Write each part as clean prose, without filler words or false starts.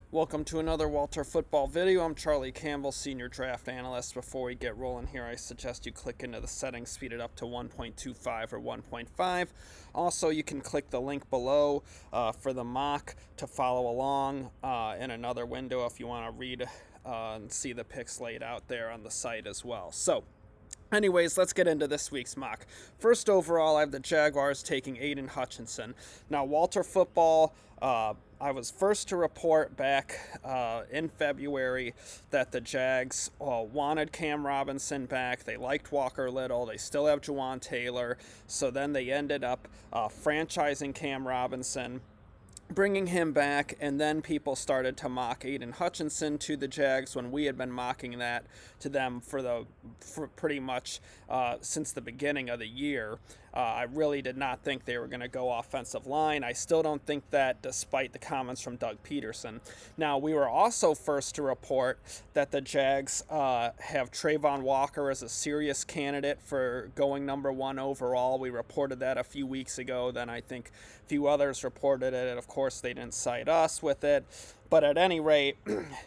Welcome to another Walter Football video. I'm Charlie Campbell, Senior Draft Analyst. Before we get rolling here, I suggest you click into the settings, speed it up to 1.25 or 1.5. Also, you can click the link below for the mock to follow along in another window if you want to read and see the picks laid out there on the site as well. So, anyways, let's get into this week's mock. First overall, I have the Jaguars taking Aiden Hutchinson. Now, Walter Football, I was first to report back in February that the Jags wanted Cam Robinson back. They liked Walker Little. They still have Juwan Taylor. So then they ended up franchising Cam Robinson, bringing him back, and then people started to mock Aiden Hutchinson to the Jags when we had been mocking that to them for pretty much since the beginning of the year. I really did not think they were going to go offensive line. I still don't think that, despite the comments from Doug Peterson. Now, we were also first to report that the Jags have Trayvon Walker as a serious candidate for going number one overall. We reported that a few weeks ago. Then I think a few others reported it, and of course they didn't cite us with it. But at any rate,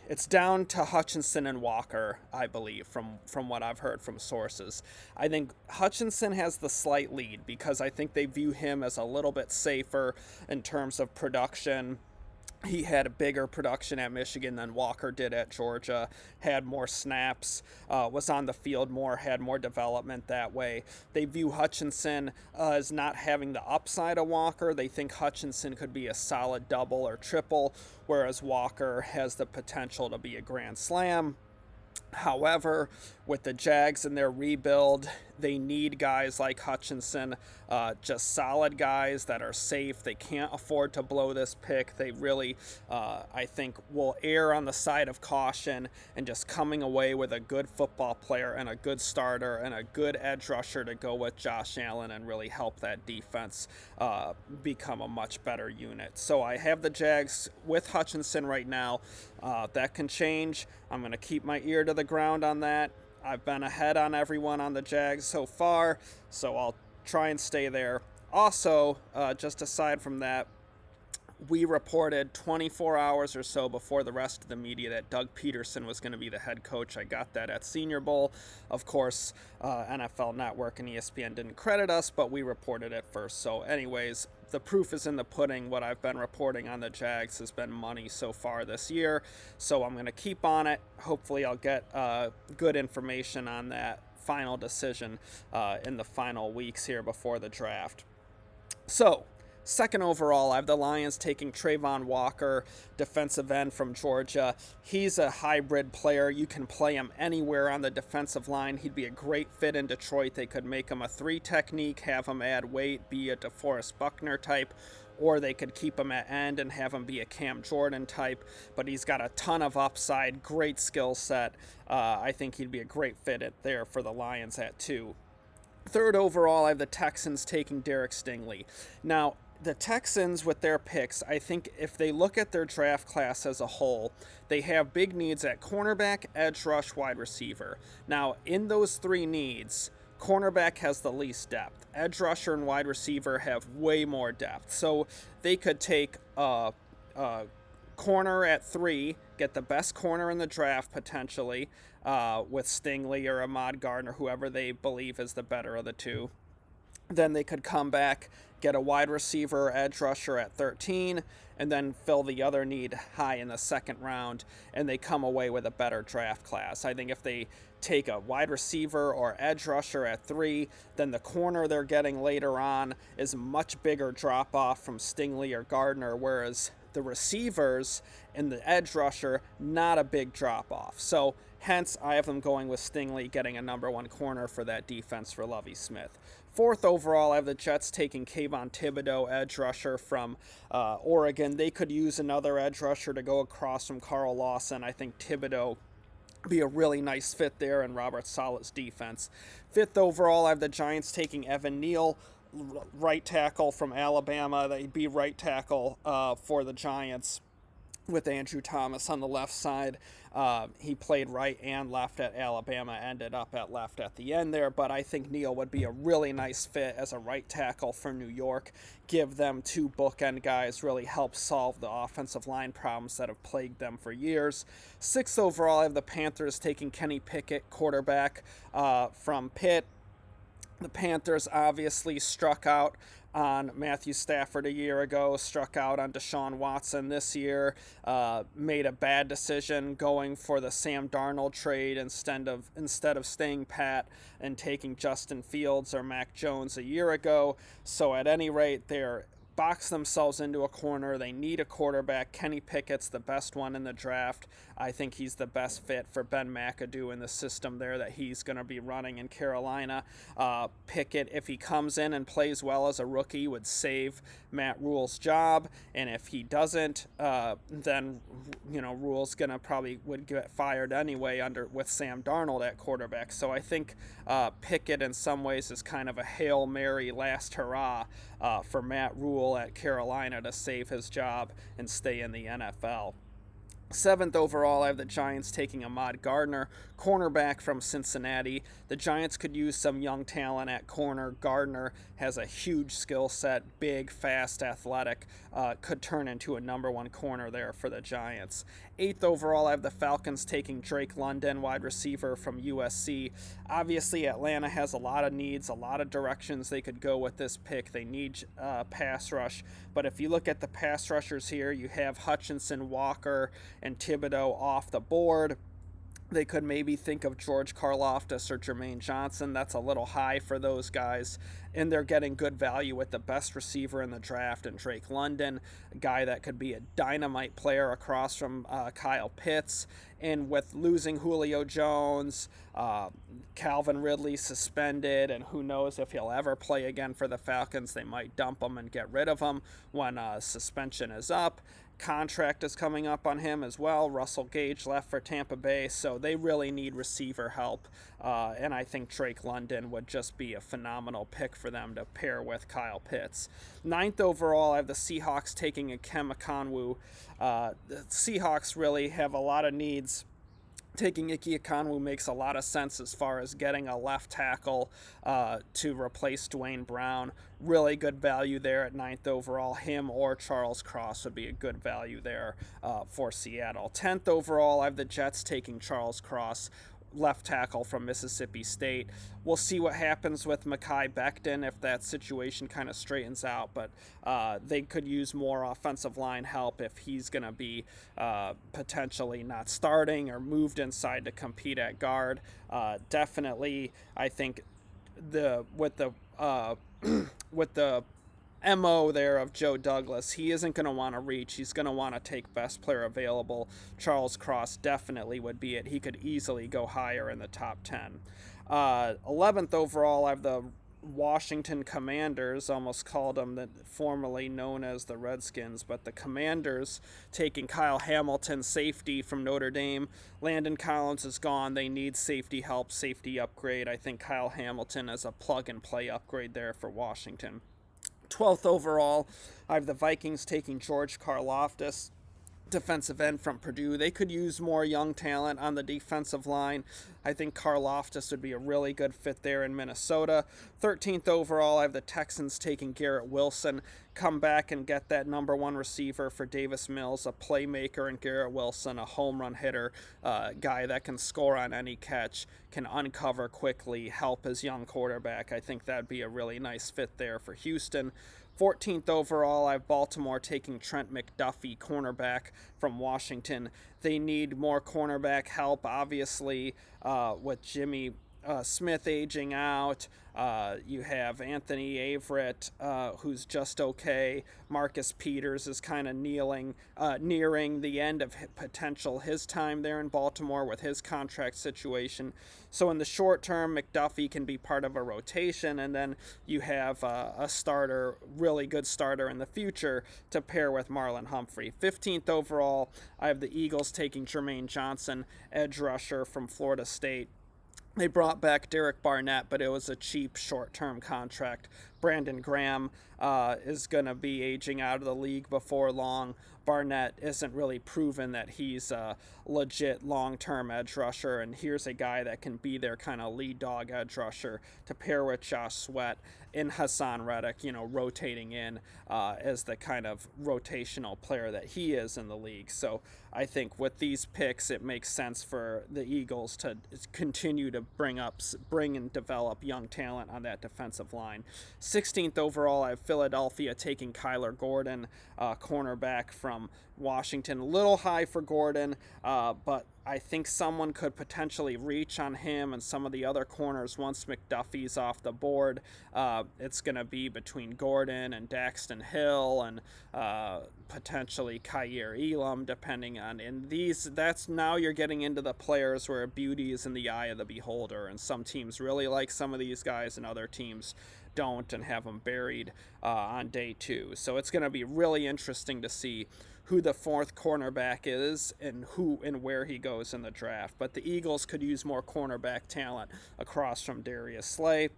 it's down to Hutchinson and Walker, I believe, from what I've heard from sources. I think Hutchinson has the slight lead because I think they view him as a little bit safer in terms of production. He had a bigger production at Michigan than Walker did at Georgia, had more snaps, was on the field more, had more development that way. They view Hutchinson as not having the upside of Walker. They think Hutchinson could be a solid double or triple, whereas Walker has the potential to be a grand slam. However, with the Jags and their rebuild, they need guys like Hutchinson, just solid guys that are safe. They can't afford to blow this pick. They really, I think, will err on the side of caution and just coming away with a good football player and a good starter and a good edge rusher to go with Josh Allen and really help that defense become a much better unit. So I have the Jags with Hutchinson right now. That can change. I'm going to keep my ear to the ground on that. I've been ahead on everyone on the Jags so far, so I'll try and stay there. Also, just aside from that, we reported 24 hours or so before the rest of the media that Doug Peterson was going to be the head coach. I got that at Senior Bowl. Of course, NFL Network and ESPN didn't credit us, but we reported it first. So anyways, the proof is in the pudding. What I've been reporting on the Jags has been money so far this year. So I'm going to keep on it. Hopefully I'll get good information on that final decision in the final weeks here before the draft. So, second overall, I have the Lions taking Trayvon Walker, defensive end from Georgia. He's a hybrid player. You can play him anywhere on the defensive line. He'd be a great fit in Detroit. They could make him a 3 technique, have him add weight, be a DeForest Buckner type, or they could keep him at end and have him be a Cam Jordan type. But he's got a ton of upside, great skill set. I think he'd be a great fit there for the Lions at 2. Third overall, I have the Texans taking Derek Stingley. Now, the Texans, with their picks, I think if they look at their draft class as a whole, they have big needs at cornerback, edge rush, wide receiver. Now, in those 3 needs, cornerback has the least depth. Edge rusher and wide receiver have way more depth. So they could take a corner at 3, get the best corner in the draft potentially with Stingley or Ahmad Gardner, whoever they believe is the better of the 2. Then they could come back, get a wide receiver or edge rusher at 13, and then fill the other need high in the second round, and they come away with a better draft class. I think if they take a wide receiver or edge rusher at 3, then the corner they're getting later on is a much bigger drop-off from Stingley or Gardner, whereas the receivers and the edge rusher, not a big drop-off. So hence, I have them going with Stingley getting a number 1 corner for that defense for Lovie Smith. Fourth overall, I have the Jets taking Kayvon Thibodeau, edge rusher from Oregon. They could use another edge rusher to go across from Carl Lawson. I think Thibodeau be a really nice fit there in Robert Sala's defense. Fifth overall, I have the Giants taking Evan Neal, right tackle from Alabama. They'd be right tackle for the Giants. with Andrew Thomas on the left side. He played right and left at Alabama, ended up at left at the end there, but I think Neal would be a really nice fit as a right tackle for New York. Give them two bookend guys, really help solve the offensive line problems that have plagued them for years. 6th overall, I have the Panthers taking Kenny Pickett, quarterback from Pitt. The Panthers obviously struck out on Matthew Stafford a year ago, struck out on Deshaun Watson this year, made a bad decision going for the Sam Darnold trade instead of staying pat and taking Justin Fields or Mac Jones a year ago. So at any rate, they're box themselves into a corner. They need a quarterback. Kenny Pickett's the best one in the draft. I think he's the best fit for Ben McAdoo in the system there that he's going to be running in Carolina. Pickett, if he comes in and plays well as a rookie, would save Matt Rule's job, and if he doesn't, then Rule's gonna would get fired anyway with Sam Darnold at quarterback. So I think Pickett in some ways is kind of a Hail Mary last hurrah for Matt Rule at Carolina to save his job and stay in the NFL. 7th overall, I have the Giants taking Ahmad Gardner, cornerback from Cincinnati. The Giants could use some young talent at corner. Gardner has a huge skill set, big, fast, athletic, could turn into a number one corner there for the Giants. 8th overall, I have the Falcons taking Drake London, wide receiver from USC. Obviously, Atlanta has a lot of needs, a lot of directions they could go with this pick. They need pass rush, but if you look at the pass rushers here, you have Hutchinson, Walker, and Thibodeau off the board. They could maybe think of George Karlaftis or Jermaine Johnson. That's a little high for those guys. And they're getting good value with the best receiver in the draft and Drake London, a guy that could be a dynamite player across from Kyle Pitts. And with losing Julio Jones, Calvin Ridley suspended, and who knows if he'll ever play again for the Falcons. They might dump him and get rid of him when suspension is up. Contract is coming up on him as well. Russell Gage left for Tampa Bay, so they really need receiver help, and I think Drake London would just be a phenomenal pick for them to pair with Kyle Pitts. 9th overall, I have the Seahawks taking Ikem Ekwonu. The Seahawks really have a lot of needs. Taking Ike Ekwonu makes a lot of sense as far as getting a left tackle to replace Dwayne Brown. Really good value there at 9th overall. Him or Charles Cross would be a good value there for Seattle. 10th overall, I have the Jets taking Charles Cross, left tackle from Mississippi State. We'll see what happens with Mekhi Becton if that situation kind of straightens out, but they could use more offensive line help if he's going to be potentially not starting or moved inside to compete at guard. Definitely, I think with the MO there of Joe Douglas, he isn't going to want to reach. He's going to want to take best player available. Charles Cross definitely would be it. He could easily go higher in the top 10. 11th overall, I have the Washington Commanders, almost called them formerly known as the Redskins, but the Commanders taking Kyle Hamilton, safety from Notre Dame. Landon Collins is gone. They need safety help, safety upgrade. I think Kyle Hamilton is a plug-and-play upgrade there for Washington. 12th overall, I have the Vikings taking George Karlaftis, defensive end from Purdue. They could use more young talent on the defensive line. I think Karlaftis would be a really good fit there in Minnesota. 13th overall, I have the Texans taking Garrett Wilson. Come back and get that number one receiver for Davis Mills, a playmaker, and Garrett Wilson, a home run hitter, guy that can score on any catch, can uncover quickly, help his young quarterback. I think that'd be a really nice fit there for Houston. 14th overall, I have Baltimore taking Trent McDuffie, cornerback from Washington. They need more cornerback help, obviously, with Jimmy Smith aging out. You have Anthony Averett, who's just okay. Marcus Peters is kind of nearing the end of his time there in Baltimore with his contract situation. So in the short term, McDuffie can be part of a rotation, and then you have a starter, really good starter in the future to pair with Marlon Humphrey. 15th overall, I have the Eagles taking Jermaine Johnson, edge rusher from Florida State. They brought back Derek Barnett, but it was a cheap short-term contract. Brandon Graham is going to be aging out of the league before long. Barnett isn't really proven that he's a legit long-term edge rusher, and here's a guy that can be their kind of lead dog edge rusher to pair with Josh Sweat and Hassan Reddick, rotating in as the kind of rotational player that he is in the league. So I think with these picks, it makes sense for the Eagles to continue to bring and develop young talent on that defensive line. 16th overall, I have Philadelphia taking Kyler Gordon, cornerback from Washington. A little high for Gordon, but I think someone could potentially reach on him and some of the other corners once McDuffie's off the board. It's going to be between Gordon and Daxton Hill and potentially Kaiir Elam, depending on. And that's now you're getting into the players where beauty is in the eye of the beholder. And some teams really like some of these guys, and other teams don't and have them buried on day 2. So it's going to be really interesting to see who the 4th cornerback is and who and where he goes in the draft. But the Eagles could use more cornerback talent across from Darius Slay.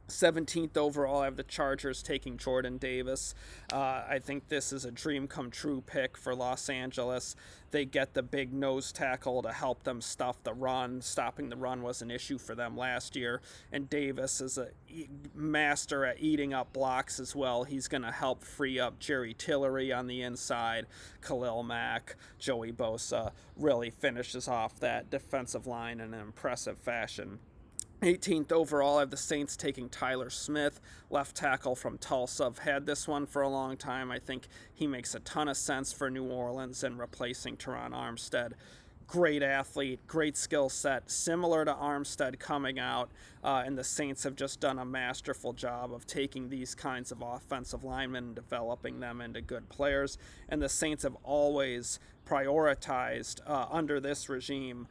17th overall, I have the Chargers taking Jordan Davis. I think this is a dream come true pick for Los Angeles. They get the big nose tackle to help them stuff the run. Stopping the run was an issue for them last year, and Davis is a master at eating up blocks as well. He's going to help free up Jerry Tillery on the inside. Khalil Mack, Joey Bosa really finishes off that defensive line in an impressive fashion. 18th overall, I have the Saints taking Tyler Smith, left tackle from Tulsa. I've had this one for a long time. I think he makes a ton of sense for New Orleans and replacing Teron Armstead. Great athlete, great skill set, similar to Armstead coming out, and the Saints have just done a masterful job of taking these kinds of offensive linemen and developing them into good players. And the Saints have always prioritized, under this regime,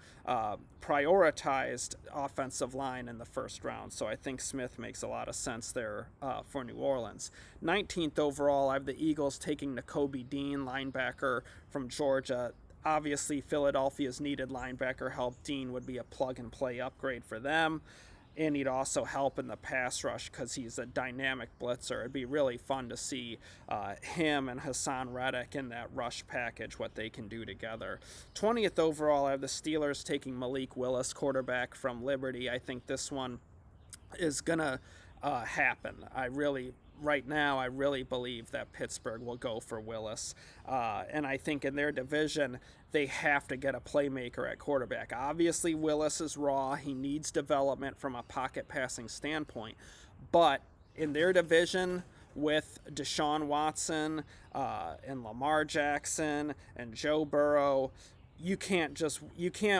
prioritized offensive line in the first round. So I think Smith makes a lot of sense there for New Orleans. 19th overall, I have the Eagles taking Nakobe Dean, linebacker from Georgia. Obviously, Philadelphia's needed linebacker help. Dean would be a plug-and-play upgrade for them, and he'd also help in the pass rush because he's a dynamic blitzer. It'd be really fun to see him and Hassan Reddick in that rush package, what they can do together. 20th overall, I have the Steelers taking Malik Willis, quarterback from Liberty. I think this one is going to happen. Right now, I really believe that Pittsburgh will go for Willis. And I think in their division, they have to get a playmaker at quarterback. Obviously, Willis is raw. He needs development from a pocket passing standpoint. But in their division, with Deshaun Watson and Lamar Jackson and Joe Burrow, you can't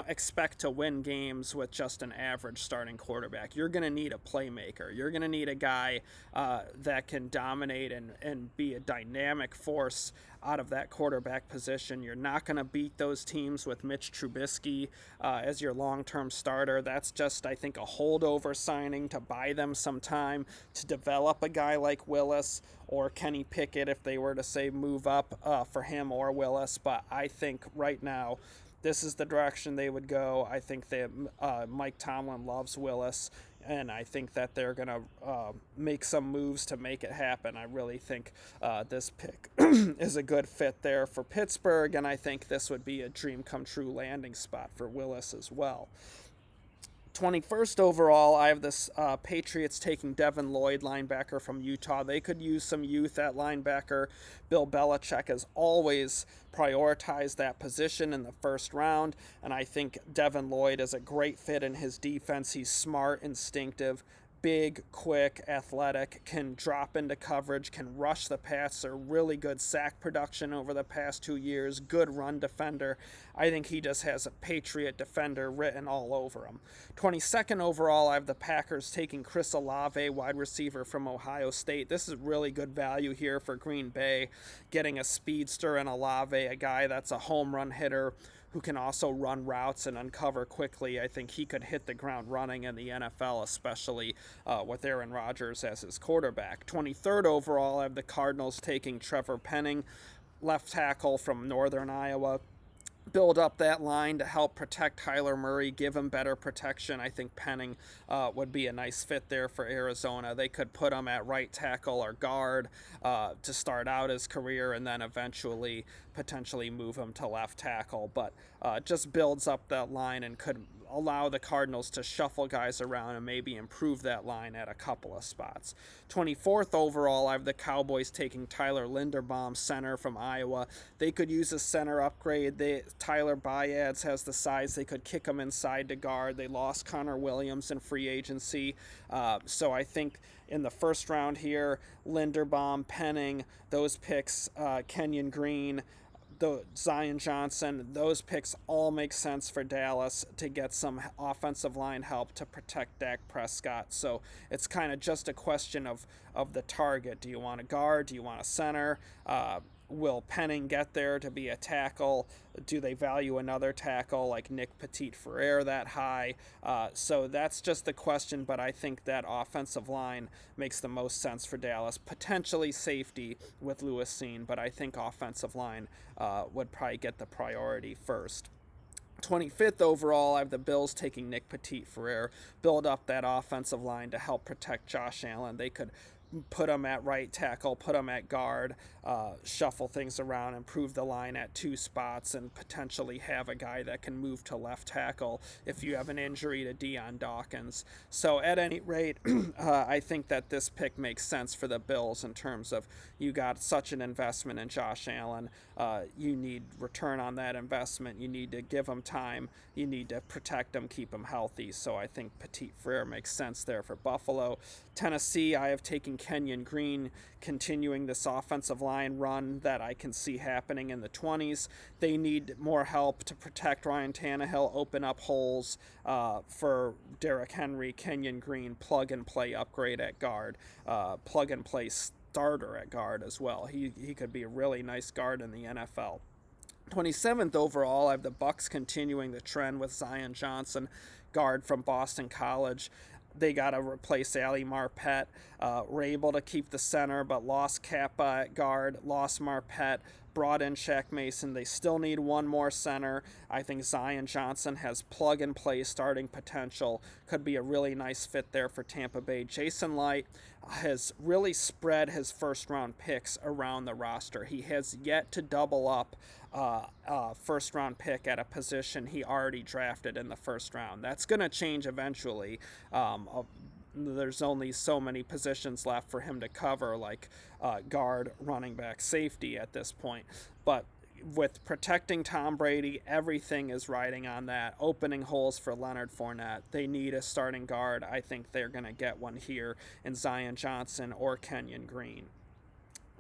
expect to win games with just an average starting quarterback. You're going to need a playmaker. You're going to need a guy that can dominate and be a dynamic force out of that quarterback position. You're not going to beat those teams with Mitch Trubisky as your long-term starter. That's just, I think, a holdover signing to buy them some time to develop a guy like Willis or Kenny Pickett if they were to, say, move up for him or Willis. But I think right now this is the direction they would go. I think that Mike Tomlin loves Willis, and I think that they're going to make some moves to make it happen. I really think this pick is a good fit there for Pittsburgh, and I think this would be a dream-come-true landing spot for Willis as well. 21st overall, I have this Patriots taking Devin Lloyd, linebacker from Utah. They could use some youth at linebacker. Bill Belichick has always prioritized that position in the first round, and I think Devin Lloyd is a great fit in his defense. He's smart, instinctive, big, quick, athletic, can drop into coverage, can rush the passer, really good sack production over the past 2 years, good run defender. I think he just has a Patriot defender written all over him. 22nd overall, I have the Packers taking Chris Olave, wide receiver from Ohio State. This is really good value here for Green Bay, getting a speedster in Olave, a guy that's a home run hitter who can also run routes and uncover quickly. I think he could hit the ground running in the NFL, especially with Aaron Rodgers as his quarterback. 23rd overall, I have the Cardinals taking Trevor Penning, left tackle from Northern Iowa. build up that line to help protect Kyler Murray, give him better protection. I think Penning would be a nice fit there for Arizona. They could put him at right tackle or guard to start out his career, and then eventually potentially move him to left tackle. But just builds up that line and could allow the Cardinals to shuffle guys around and maybe improve that line at a couple of spots. 24th overall, I have the Cowboys taking Tyler Linderbaum, center from Iowa. They could use a center upgrade. Tyler Bayads has the size. They could kick him inside to guard. They lost Connor Williams in free agency. So I think in the first round here, Linderbaum, Penning, those picks, Kenyon Green, Zion Johnson, those picks all make sense for Dallas to get some offensive line help to protect Dak Prescott. So it's kind of just a question of the target. Do you want a guard? Do you want a center? Will Penning get there to be a tackle? Do they value another tackle like Nick Petit-Frere that high? So that's just the question, but I think that offensive line makes the most sense for Dallas. Potentially safety with Lewis Cine, but I think offensive line would probably get the priority first. 25th overall, I have the Bills taking Nick Petit-Frere, build up that offensive line to help protect Josh Allen. They could put him at right tackle, put him at guard, shuffle things around, improve the line at two spots, and potentially have a guy that can move to left tackle if you have an injury to Deion Dawkins. So at any rate, I think that this pick makes sense for the Bills in terms of you got such an investment in Josh Allen. You need return on that investment. You need to give him time. You need to protect him, keep him healthy. So I think Petit-Frere makes sense there for Buffalo. Tennessee, I have taken Kenyon Green, continuing this offensive line run that I can see happening in the 20s. They need more help to protect Ryan Tannehill, open up holes for Derrick Henry. Kenyon Green, plug-and-play upgrade at guard, plug-and-play starter at guard as well. He could be a really nice guard in the NFL. 27th overall, I have the Bucs continuing the trend with Zion Johnson, guard from Boston College. They got to replace Ali Marpet. Were able to keep the center, but lost Kappa at guard, lost Marpet, brought in Shaq Mason. They still need one more center. I think Zion Johnson has plug-and-play starting potential. Could be a really nice fit there for Tampa Bay. Jason Light has really spread his first-round picks around the roster. He has yet to double up first-round pick at a position he already drafted in the first round. That's going to change eventually. There's only so many positions left for him to cover, like guard, running back, safety at this point. But with protecting Tom Brady, everything is riding on that. Opening holes for Leonard Fournette. They need a starting guard. I think they're going to get one here in Zion Johnson or Kenyon Green.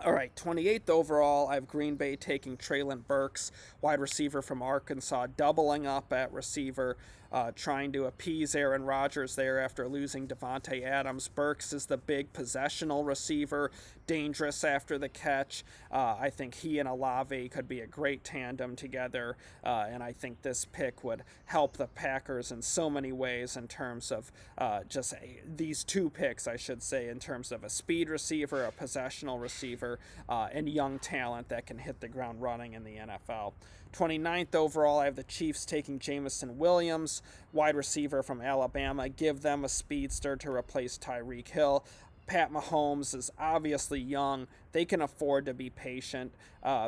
All right, 28th overall, I have Green Bay taking Treylon Burks, wide receiver from Arkansas, doubling up at receiver, trying to appease Aaron Rodgers there after losing Devontae Adams. Burks is the big possessional receiver, dangerous after the catch. I think he and Olave could be a great tandem together, and I think this pick would help the Packers in so many ways in terms of just these two picks, I should say, in terms of a speed receiver, a possessional receiver, and young talent that can hit the ground running in the NFL. 29th overall, I have the Chiefs taking Jamison Williams, wide receiver from Alabama. Give them a speedster to replace Tyreek Hill. Pat Mahomes is obviously young. They can afford to be patient.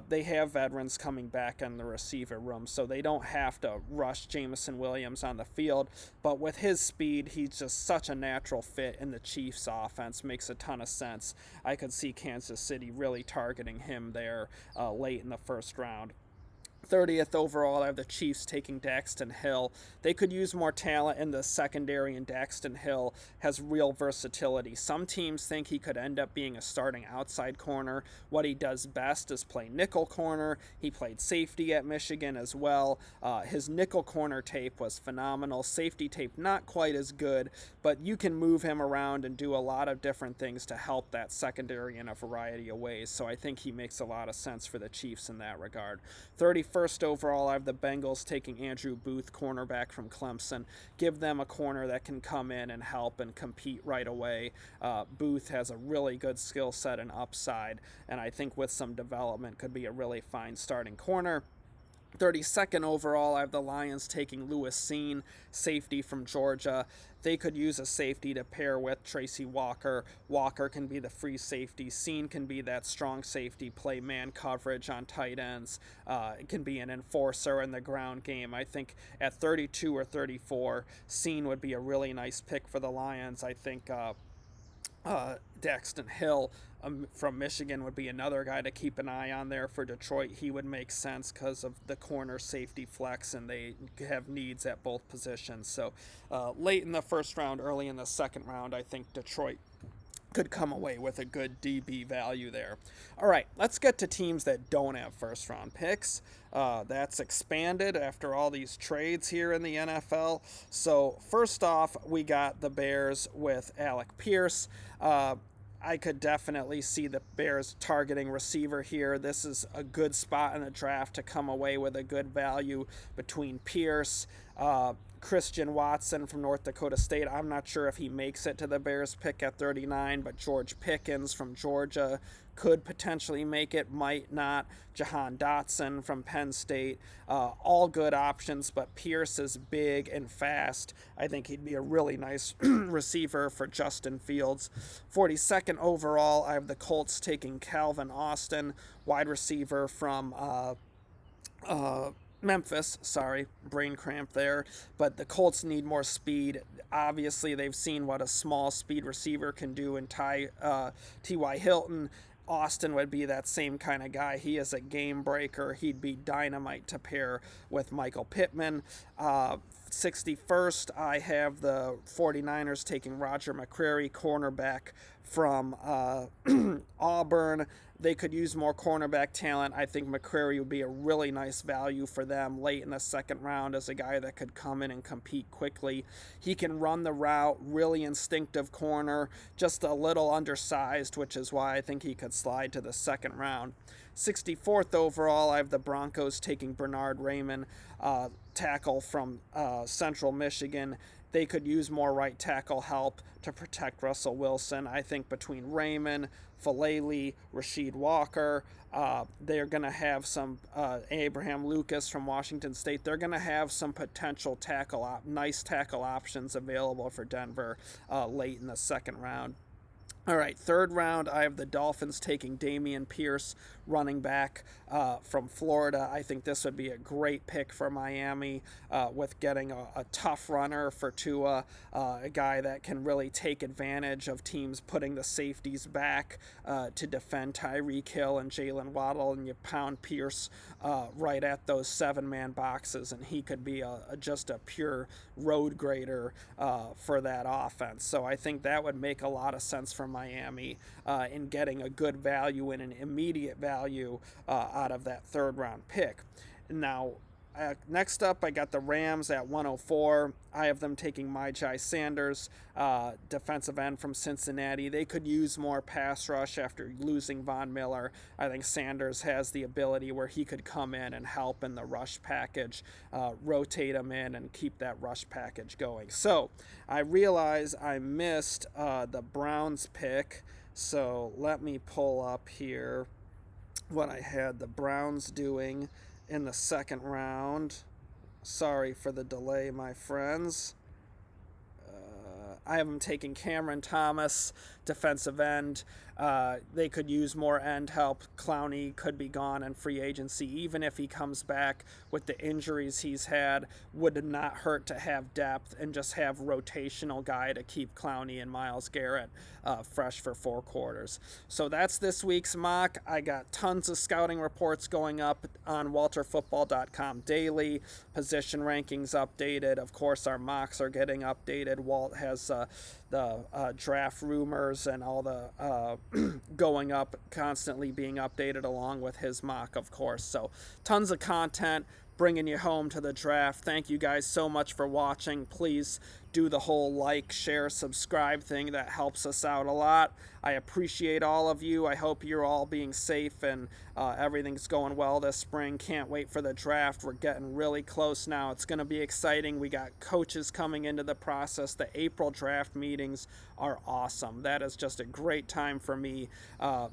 They have veterans coming back in the receiver room, so they don't have to rush Jamison Williams on the field. But with his speed, he's just such a natural fit in the Chiefs' offense. Makes a ton of sense. I could see Kansas City really targeting him there late in the first round. 30th overall, I have the Chiefs taking Daxton Hill. They could use more talent in the secondary, and Daxton Hill has real versatility. Some teams think he could end up being a starting outside corner. What he does best is play nickel corner. He played safety at Michigan as well. His nickel corner tape was phenomenal. Safety tape not quite as good, but you can move him around and do a lot of different things to help that secondary in a variety of ways. So I think he makes a lot of sense for the Chiefs in that regard. 31st overall, I have the Bengals taking Andrew Booth, cornerback from Clemson. Give them a corner that can come in and help and compete right away. Booth has a really good skill set and upside, and I think with some development could be a really fine starting corner. 32nd overall, I have the Lions taking Lewis Seen, safety from Georgia. They could use a safety to pair with Tracy Walker. Walker can be the free safety. Seen can be that strong safety, play man coverage on tight ends. It can be an enforcer in the ground game. I think at 32 or 34, Seen would be a really nice pick for the Lions. I think Daxton Hill from Michigan would be another guy to keep an eye on there for Detroit. He would make sense because of the corner safety flex, and they have needs at both positions. So late in the first round, early in the second round, I think Detroit could come away with a good DB value there. All right, let's get to teams that don't have first round picks. That's expanded after all these trades here in the NFL. So first off, we got the Bears with Alec Pierce. I could definitely see the Bears targeting receiver here. This is a good spot in the draft to come away with a good value between Pierce, Christian Watson from North Dakota State. I'm not sure if he makes it to the Bears pick at 39, but George Pickens from Georgia could potentially make it, might not. Jahan Dotson from Penn State. All good options, but Pierce is big and fast. I think he'd be a really nice receiver for Justin Fields. 42nd overall, I have the Colts taking Calvin Austin, wide receiver from Memphis, sorry, brain cramp there, but the Colts need more speed. Obviously, they've seen what a small speed receiver can do in T.Y. Hilton. Austin would be that same kind of guy. He is a game breaker. He'd be dynamite to pair with Michael Pittman. 61st, I have the 49ers taking Roger McCreary, cornerback from Auburn. They could use more cornerback talent. I think McCreary would be a really nice value for them late in the second round as a guy that could come in and compete quickly. He can run the route, really instinctive corner, just a little undersized, which is why I think he could slide to the second round. 64th overall, I have the Broncos taking Bernard Raymond, tackle from Central Michigan. They could use more right tackle help to protect Russell Wilson. I think between Raymond, Falele, Rasheed Walker, they're going to have some Abraham Lucas from Washington State. They're going to have some potential nice tackle options available for Denver late in the second round. All right, third round, I have the Dolphins taking Dameon Pierce, running back from Florida. I think this would be a great pick for Miami with getting a tough runner for Tua, a guy that can really take advantage of teams putting the safeties back to defend Tyreek Hill and Jalen Waddle, and you pound Pierce right at those seven-man boxes, and he could be just a pure road grader for that offense. So I think that would make a lot of sense for Miami in getting a good value and an immediate value out of that third round pick. Now, next up, I got the Rams at 104. I have them taking Myjai Sanders, defensive end from Cincinnati. They could use more pass rush after losing Von Miller. I think Sanders has the ability where he could come in and help in the rush package, rotate him in and keep that rush package going. So I realize I missed the Browns pick. So let me pull up here what I had the Browns doing in the second round. Sorry for the delay, my friends. I have them taking Cameron Thomas, defensive end. They could use more end help. Clowney could be gone in free agency. Even if he comes back with the injuries he's had, would not hurt to have depth and just have rotational guy to keep Clowney and Myles Garrett fresh for 4 quarters. So that's this week's mock. I got tons of scouting reports going up on WalterFootball.com daily. Position rankings updated. Of course, our mocks are getting updated. Walt has the draft rumors and all the going up, constantly being updated along with his mock, of course. So tons of content bringing you home to the draft. Thank you guys so much for watching. Please do the whole like, share, subscribe thing. That helps us out a lot. I appreciate all of you. I hope you're all being safe and everything's going well this spring. Can't wait for the draft. We're getting really close now. It's going to be exciting. We got coaches coming into the process. The April draft meetings are awesome. That is just a great time for me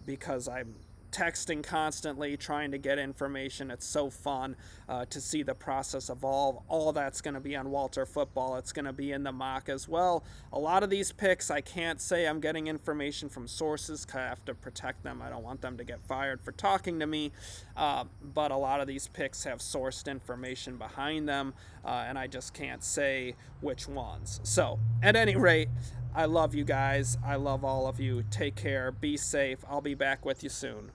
because I'm texting constantly, trying to get information. It's so fun to see the process evolve. All that's going to be on Walter Football. It's going to be in the mock as well. A lot of these picks, I can't say I'm getting information from sources because I have to protect them. I don't want them to get fired for talking to me. But a lot of these picks have sourced information behind them, and I just can't say which ones. So, at any rate, I love you guys. I love all of you. Take care. Be safe. I'll be back with you soon.